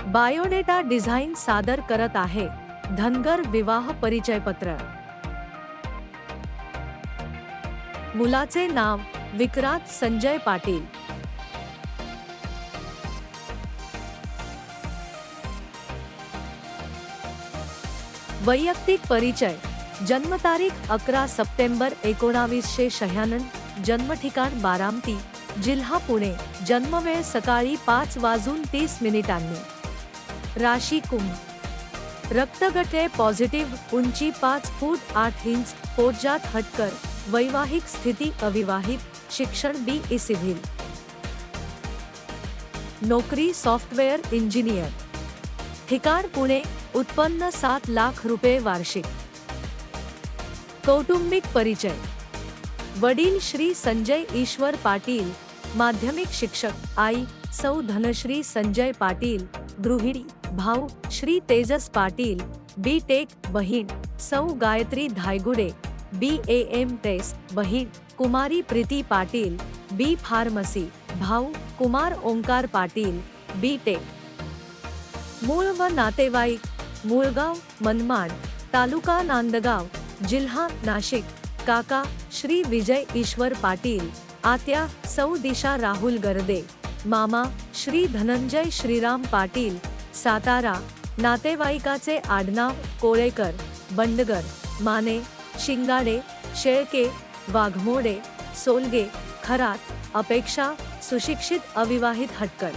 Biodata design सादर करत आहे धनगर विवाह परिचयपत्र। मुलाचे नाव विक्रांत संजय पाटील। वैयक्तिक परिचय। जन्मतारीख 11 सप्टेंबर 1996, जन्मठिकाण बारामती, जिल्हा पुणे, जन्मवेळ सकाळी 5:30 राशी कुंभ, रक्तगट ए पॉझिटिव्ह, उंची 5 फूट 8 इंच, पोटजात हटकर, वैवाहिक स्थिती अविवाहित, शिक्षण BE सिव्हिल, नोकरी सॉफ्टवेअर इंजिनियर, ठिकाण पुणे, उत्पन्न 7 लाख रुपये वार्षिक। कौटुंबिक परिचय। वडील श्री संजय ईश्वर पाटील, माध्यमिक शिक्षक, आई सौ धनश्री संजय पाटील, गृहिणी, भाऊ श्री तेजस पाटील, B.Tech, बहीण सौ गायत्री धायगुडे, BAM टेस, बहीण कुमारी प्रीती पाटील, B फार्मसी, भाऊ कुमार ओंकार पाटील, B.Tech। मूळ व नातेवाईक। मूळगाव मनमाड, तालुका नांदगाव, जिल्हा नाशिक, काका श्री विजय ईश्वर पाटील, आत्या सौ दिशा राहुल गर्दे, मामा श्री धनंजय श्रीराम पाटील, सातारा, नातेवाईकाचे आडनाव कोळेकर, बंडगर, माने, शिंगाडे, शेळके, वाघमोडे, सोलगे, खरात, अपेक्षा सुशिक्षित अविवाहित हटकर।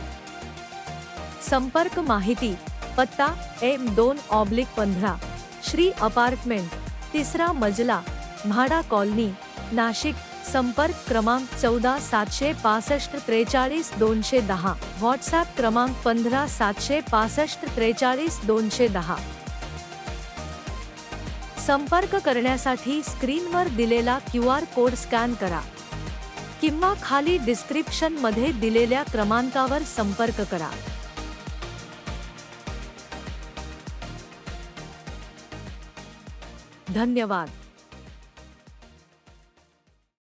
संपर्क माहिती। पत्ता M2/15 श्री अपार्टमेंट, 3रा मजला, म्हाडा कॉलनी, नाशिक। संपर्क क्रमांक 14 765 43 210, व्हॉट्सॲप क्रमांक 15 765 43 210। संपर्क करण्यासाठी स्क्रीनवर दिलेला QR कोड स्कॅन करा किंवा खाली डिस्क्रिप्शन मध्ये दिलेल्या क्रमांकावर संपर्क करा। धन्यवाद।